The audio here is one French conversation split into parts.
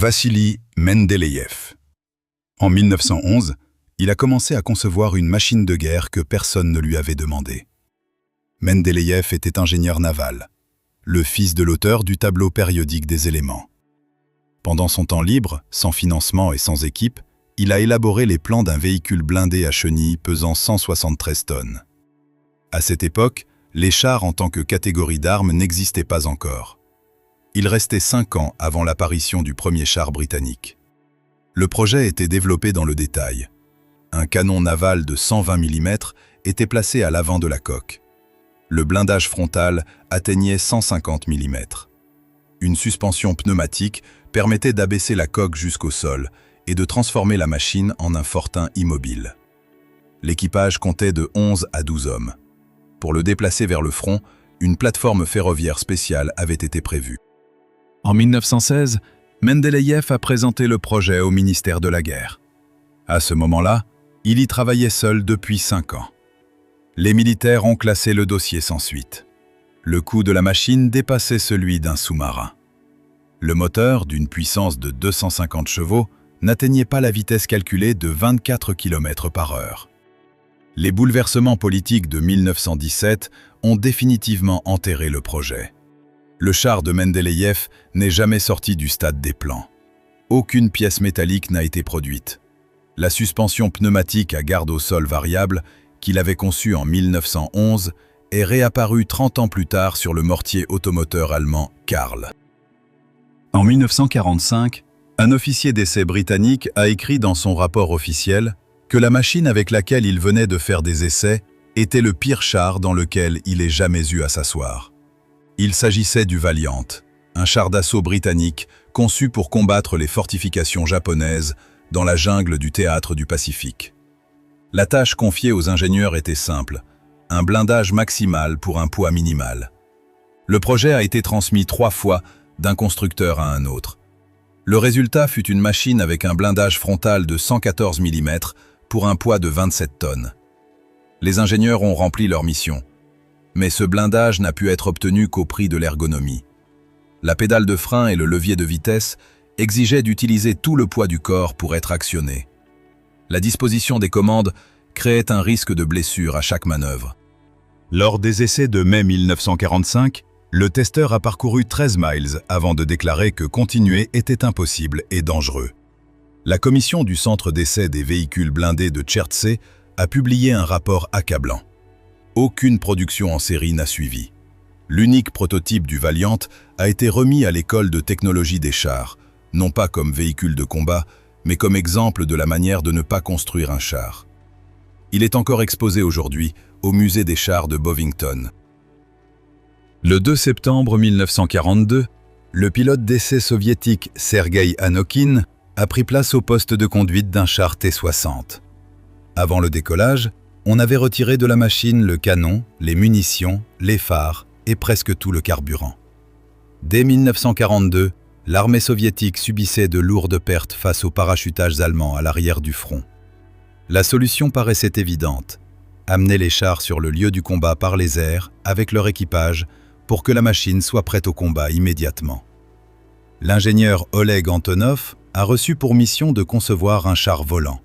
Vassili Mendeleïev. En 1911, il a commencé à concevoir une machine de guerre que personne ne lui avait demandé. Mendeleïev était ingénieur naval, le fils de l'auteur du tableau périodique des éléments. Pendant son temps libre, sans financement et sans équipe, il a élaboré les plans d'un véhicule blindé à chenilles pesant 173 tonnes. À cette époque, les chars en tant que catégorie d'armes n'existaient pas encore. Il restait 5 ans avant l'apparition du premier char britannique. Le projet était développé dans le détail. Un canon naval de 120 mm était placé à l'avant de la coque. Le blindage frontal atteignait 150 mm. Une suspension pneumatique permettait d'abaisser la coque jusqu'au sol et de transformer la machine en un fortin immobile. L'équipage comptait de 11 à 12 hommes. Pour le déplacer vers le front, une plateforme ferroviaire spéciale avait été prévue. En 1916, Mendeleïev a présenté le projet au ministère de la Guerre. À ce moment-là, il y travaillait seul depuis 5 ans. Les militaires ont classé le dossier sans suite. Le coût de la machine dépassait celui d'un sous-marin. Le moteur, d'une puissance de 250 chevaux, n'atteignait pas la vitesse calculée de 24 km/h. Les bouleversements politiques de 1917 ont définitivement enterré le projet. Le char de Mendeleïev n'est jamais sorti du stade des plans. Aucune pièce métallique n'a été produite. La suspension pneumatique à garde au sol variable, qu'il avait conçue en 1911, est réapparue 30 ans plus tard sur le mortier automoteur allemand Karl. En 1945, un officier d'essai britannique a écrit dans son rapport officiel que la machine avec laquelle il venait de faire des essais était le pire char dans lequel il ait jamais eu à s'asseoir. Il s'agissait du Valiant, un char d'assaut britannique conçu pour combattre les fortifications japonaises dans la jungle du théâtre du Pacifique. La tâche confiée aux ingénieurs était simple, un blindage maximal pour un poids minimal. Le projet a été transmis 3 fois d'un constructeur à un autre. Le résultat fut une machine avec un blindage frontal de 114 mm pour un poids de 27 tonnes. Les ingénieurs ont rempli leur mission, mais ce blindage n'a pu être obtenu qu'au prix de l'ergonomie. La pédale de frein et le levier de vitesse exigeaient d'utiliser tout le poids du corps pour être actionnés. La disposition des commandes créait un risque de blessure à chaque manœuvre. Lors des essais de mai 1945, le testeur a parcouru 13 miles avant de déclarer que continuer était impossible et dangereux. La commission du centre d'essai des véhicules blindés de Chertsey a publié un rapport accablant. Aucune production en série n'a suivi. L'unique prototype du Valiant a été remis à l'école de technologie des chars, non pas comme véhicule de combat, mais comme exemple de la manière de ne pas construire un char. Il est encore exposé aujourd'hui au musée des chars de Bovington. Le 2 septembre 1942, le pilote d'essai soviétique Sergueï Anokhine a pris place au poste de conduite d'un char T-60. Avant le décollage, on avait retiré de la machine le canon, les munitions, les phares et presque tout le carburant. Dès 1942, l'armée soviétique subissait de lourdes pertes face aux parachutages allemands à l'arrière du front. La solution paraissait évidente, amener les chars sur le lieu du combat par les airs avec leur équipage pour que la machine soit prête au combat immédiatement. L'ingénieur Oleg Antonov a reçu pour mission de concevoir un char volant.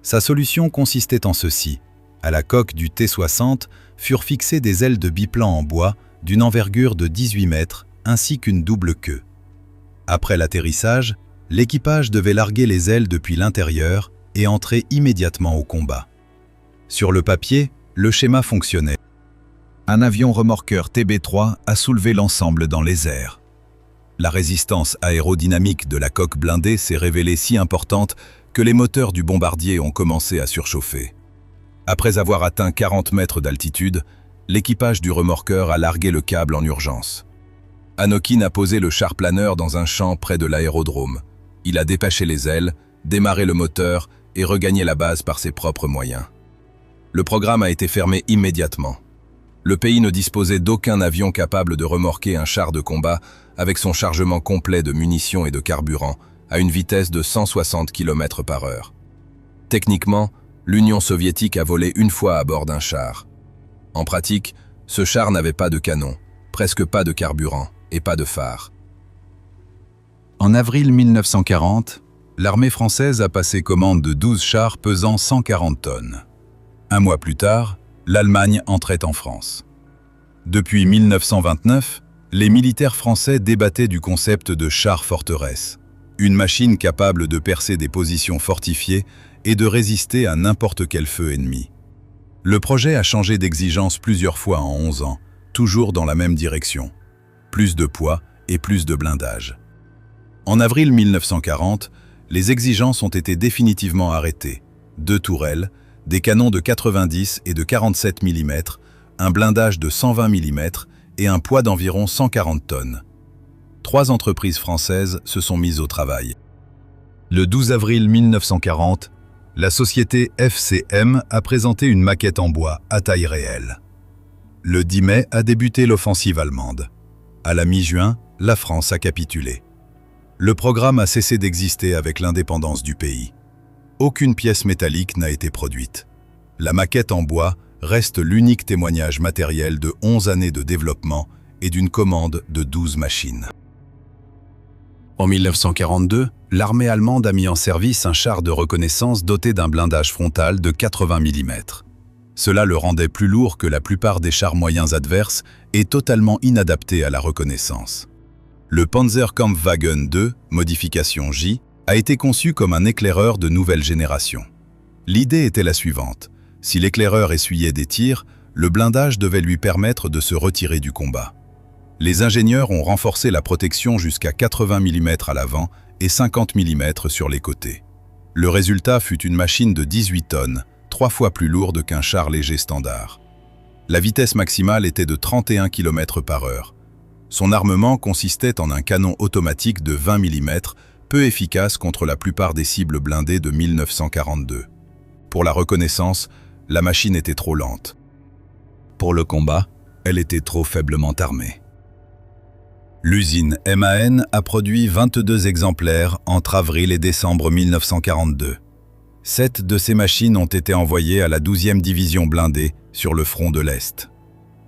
Sa solution consistait en ceci. À la coque du T-60 furent fixées des ailes de biplan en bois d'une envergure de 18 mètres ainsi qu'une double queue. Après l'atterrissage, l'équipage devait larguer les ailes depuis l'intérieur et entrer immédiatement au combat. Sur le papier, le schéma fonctionnait. Un avion remorqueur TB3 a soulevé l'ensemble dans les airs. La résistance aérodynamique de la coque blindée s'est révélée si importante que les moteurs du bombardier ont commencé à surchauffer. Après avoir atteint 40 mètres d'altitude, l'équipage du remorqueur a largué le câble en urgence. Anokhine a posé le char planeur dans un champ près de l'aérodrome. Il a détaché les ailes, démarré le moteur et regagné la base par ses propres moyens. Le programme a été fermé immédiatement. Le pays ne disposait d'aucun avion capable de remorquer un char de combat avec son chargement complet de munitions et de carburant à une vitesse de 160 km/h. Techniquement, l'Union soviétique a volé une fois à bord d'un char. En pratique, ce char n'avait pas de canon, presque pas de carburant et pas de phare. En avril 1940, l'armée française a passé commande de 12 chars pesant 140 tonnes. Un mois plus tard, l'Allemagne entrait en France. Depuis 1929, les militaires français débattaient du concept de char forteresse, une machine capable de percer des positions fortifiées et de résister à n'importe quel feu ennemi. Le projet a changé d'exigence plusieurs fois en 11 ans, toujours dans la même direction. Plus de poids et plus de blindage. En avril 1940, les exigences ont été définitivement arrêtées. 2 tourelles, des canons de 90 et de 47 mm, un blindage de 120 mm et un poids d'environ 140 tonnes. 3 entreprises françaises se sont mises au travail. Le 12 avril 1940, la société FCM a présenté une maquette en bois à taille réelle. Le 10 mai a débuté l'offensive allemande. À la mi-juin, la France a capitulé. Le programme a cessé d'exister avec l'indépendance du pays. Aucune pièce métallique n'a été produite. La maquette en bois reste l'unique témoignage matériel de 11 années de développement et d'une commande de 12 machines. En 1942, l'armée allemande a mis en service un char de reconnaissance doté d'un blindage frontal de 80 mm. Cela le rendait plus lourd que la plupart des chars moyens adverses et totalement inadapté à la reconnaissance. Le Panzerkampfwagen II, modification J, a été conçu comme un éclaireur de nouvelle génération. L'idée était la suivante. Si l'éclaireur essuyait des tirs, le blindage devait lui permettre de se retirer du combat. Les ingénieurs ont renforcé la protection jusqu'à 80 mm à l'avant et 50 mm sur les côtés. Le résultat fut une machine de 18 tonnes, 3 fois plus lourde qu'un char léger standard. La vitesse maximale était de 31 km/h. Son armement consistait en un canon automatique de 20 mm, peu efficace contre la plupart des cibles blindées de 1942. Pour la reconnaissance, la machine était trop lente. Pour le combat, elle était trop faiblement armée. L'usine MAN a produit 22 exemplaires entre avril et décembre 1942. 7 de ces machines ont été envoyées à la 12e division blindée sur le front de l'Est.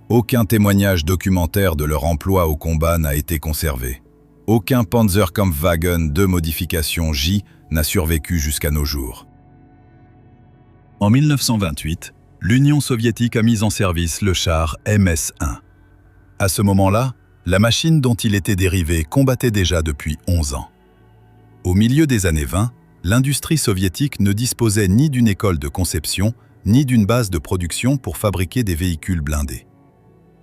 Aucun témoignage documentaire de leur emploi au combat n'a été conservé. Aucun Panzerkampfwagen de modification J n'a survécu jusqu'à nos jours. En 1928, l'Union soviétique a mis en service le char MS-1. À ce moment-là, la machine dont il était dérivé combattait déjà depuis 11 ans. Au milieu des années 20, l'industrie soviétique ne disposait ni d'une école de conception, ni d'une base de production pour fabriquer des véhicules blindés.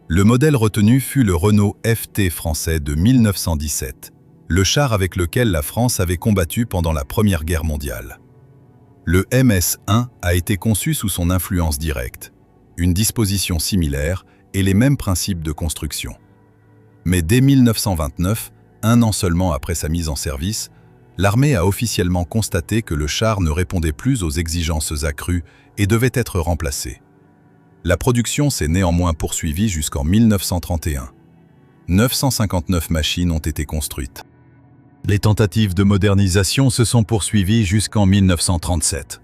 Le modèle retenu fut le Renault FT français de 1917, le char avec lequel la France avait combattu pendant la Première Guerre mondiale. Le MS-1 a été conçu sous son influence directe, une disposition similaire et les mêmes principes de construction. Mais dès 1929, un an seulement après sa mise en service, l'armée a officiellement constaté que le char ne répondait plus aux exigences accrues et devait être remplacé. La production s'est néanmoins poursuivie jusqu'en 1931. 959 machines ont été construites. Les tentatives de modernisation se sont poursuivies jusqu'en 1937.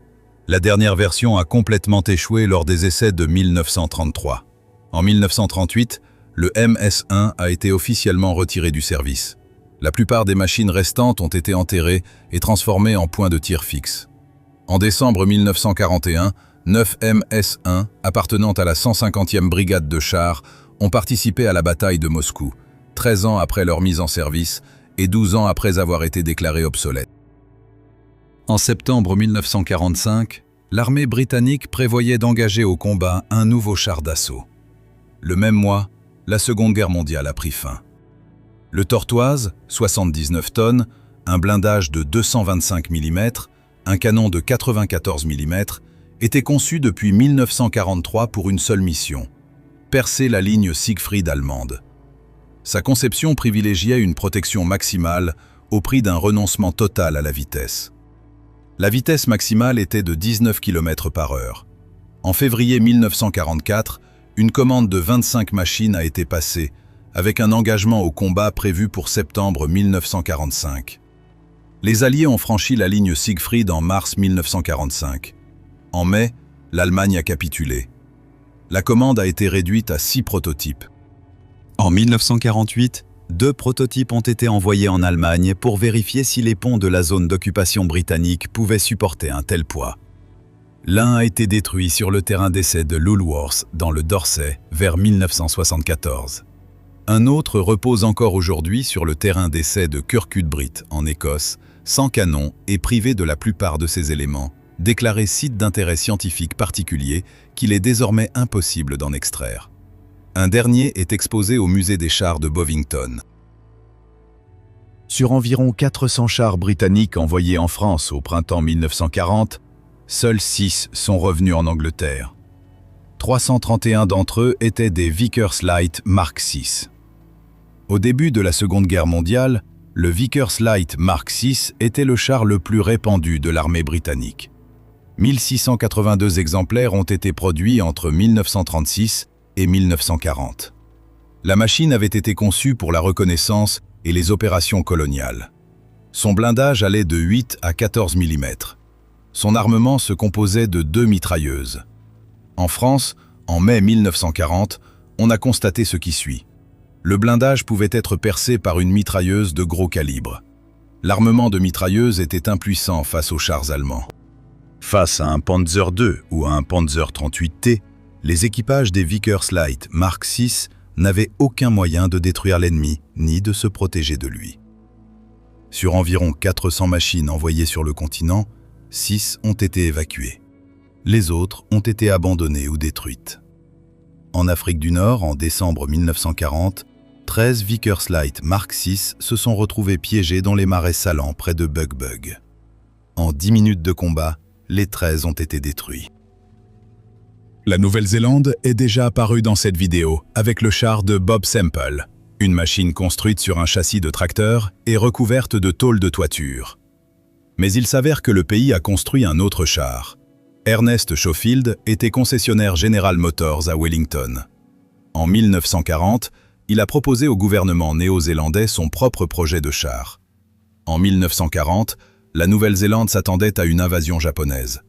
La dernière version a complètement échoué lors des essais de 1933. En 1938, le MS-1 a été officiellement retiré du service. La plupart des machines restantes ont été enterrées et transformées en points de tir fixes. En décembre 1941, 9 MS-1 appartenant à la 150e brigade de chars ont participé à la bataille de Moscou, 13 ans après leur mise en service et 12 ans après avoir été déclarés obsolètes. En septembre 1945, l'armée britannique prévoyait d'engager au combat un nouveau char d'assaut. Le même mois, la Seconde Guerre mondiale a pris fin. Le Tortoise, 79 tonnes, un blindage de 225 mm, un canon de 94 mm, était conçu depuis 1943 pour une seule mission, percer la ligne Siegfried allemande. Sa conception privilégiait une protection maximale au prix d'un renoncement total à la vitesse. La vitesse maximale était de 19 km/h. En février 1944, une commande de 25 machines a été passée, avec un engagement au combat prévu pour septembre 1945. Les Alliés ont franchi la ligne Siegfried en mars 1945. En mai, l'Allemagne a capitulé. La commande a été réduite à 6 prototypes. En 1948, 2 prototypes ont été envoyés en Allemagne pour vérifier si les ponts de la zone d'occupation britannique pouvaient supporter un tel poids. L'un a été détruit sur le terrain d'essai de Lulworth, dans le Dorset, vers 1974. Un autre repose encore aujourd'hui sur le terrain d'essai de Kirkcudbright, en Écosse, sans canon et privé de la plupart de ses éléments, déclaré site d'intérêt scientifique particulier qu'il est désormais impossible d'en extraire. Un dernier est exposé au musée des chars de Bovington. Sur environ 400 chars britanniques envoyés en France au printemps 1940, seuls 6 sont revenus en Angleterre. 331 d'entre eux étaient des Vickers Light Mark VI. Au début de la Seconde Guerre mondiale, le Vickers Light Mark VI était le char le plus répandu de l'armée britannique. 1682 exemplaires ont été produits entre 1936 et 1940. La machine avait été conçue pour la reconnaissance et les opérations coloniales. Son blindage allait de 8 à 14 mm. Son armement se composait de 2 mitrailleuses. En France, en mai 1940, on a constaté ce qui suit. Le blindage pouvait être percé par une mitrailleuse de gros calibre. L'armement de mitrailleuses était impuissant face aux chars allemands. Face à un Panzer II ou à un Panzer 38T, les équipages des Vickers Light Mark VI n'avaient aucun moyen de détruire l'ennemi ni de se protéger de lui. Sur environ 400 machines envoyées sur le continent, 6 ont été évacuées. Les autres ont été abandonnées ou détruites. En Afrique du Nord, en décembre 1940, 13 Vickers Light Mark VI se sont retrouvés piégés dans les marais salants près de Bugbug. En 10 minutes de combat, les 13 ont été détruits. La Nouvelle-Zélande est déjà apparue dans cette vidéo avec le char de Bob Semple, une machine construite sur un châssis de tracteur et recouverte de tôles de toiture. Mais il s'avère que le pays a construit un autre char. Ernest Schofield était concessionnaire General Motors à Wellington. En 1940, il a proposé au gouvernement néo-zélandais son propre projet de char. En 1940, la Nouvelle-Zélande s'attendait à une invasion japonaise.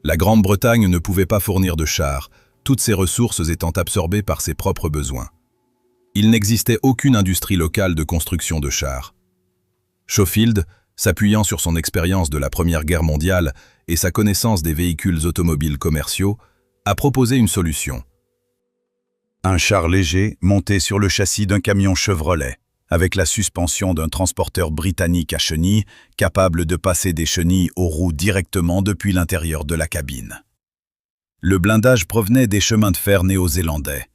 La Grande-Bretagne ne pouvait pas fournir de chars, toutes ses ressources étant absorbées par ses propres besoins. Il n'existait aucune industrie locale de construction de chars. Schofield, s'appuyant sur son expérience de la Première Guerre mondiale et sa connaissance des véhicules automobiles commerciaux, a proposé une solution. Un char léger monté sur le châssis d'un camion Chevrolet, avec la suspension d'un transporteur britannique à chenilles, capable de passer des chenilles aux roues directement depuis l'intérieur de la cabine. Le blindage provenait des chemins de fer néo-zélandais.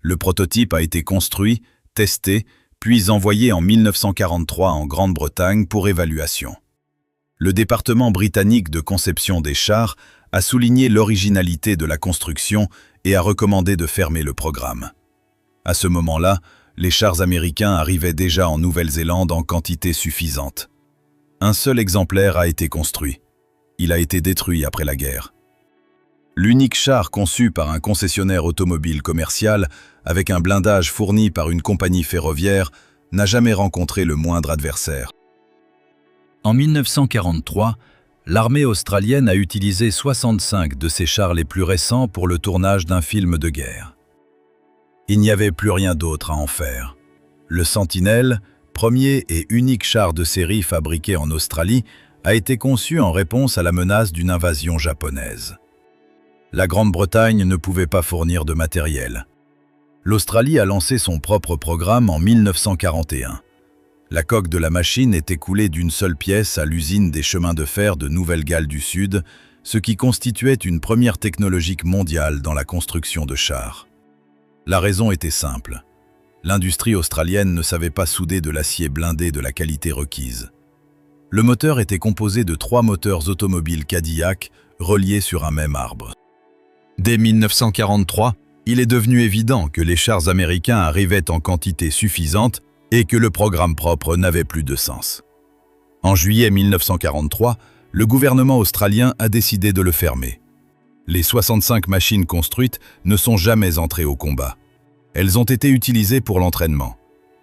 Le prototype a été construit, testé, puis envoyé en 1943 en Grande-Bretagne pour évaluation. Le département britannique de conception des chars a souligné l'originalité de la construction et a recommandé de fermer le programme. À ce moment-là, les chars américains arrivaient déjà en Nouvelle-Zélande en quantité suffisante. Un seul exemplaire a été construit. Il a été détruit après la guerre. L'unique char conçu par un concessionnaire automobile commercial, avec un blindage fourni par une compagnie ferroviaire, n'a jamais rencontré le moindre adversaire. En 1943, l'armée australienne a utilisé 65 de ses chars les plus récents pour le tournage d'un film de guerre. Il n'y avait plus rien d'autre à en faire. Le Sentinelle, premier et unique char de série fabriqué en Australie, a été conçu en réponse à la menace d'une invasion japonaise. La Grande-Bretagne ne pouvait pas fournir de matériel. L'Australie a lancé son propre programme en 1941. La coque de la machine était coulée d'une seule pièce à l'usine des chemins de fer de Nouvelle-Galles du Sud, ce qui constituait une première technologique mondiale dans la construction de chars. La raison était simple. L'industrie australienne ne savait pas souder de l'acier blindé de la qualité requise. Le moteur était composé de 3 moteurs automobiles Cadillac reliés sur un même arbre. Dès 1943, il est devenu évident que les chars américains arrivaient en quantité suffisante et que le programme propre n'avait plus de sens. En juillet 1943, le gouvernement australien a décidé de le fermer. Les 65 machines construites ne sont jamais entrées au combat. Elles ont été utilisées pour l'entraînement.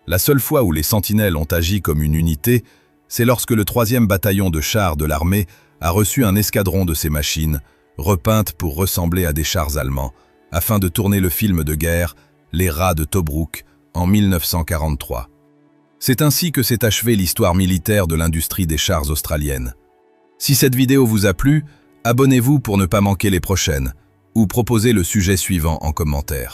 La seule fois où les sentinelles ont agi comme une unité, c'est lorsque le 3e bataillon de chars de l'armée a reçu un escadron de ces machines, repeintes pour ressembler à des chars allemands, afin de tourner le film de guerre « Les rats de Tobrouk » en 1943. C'est ainsi que s'est achevée l'histoire militaire de l'industrie des chars australienne. Si cette vidéo vous a plu, abonnez-vous pour ne pas manquer les prochaines, ou proposez le sujet suivant en commentaire.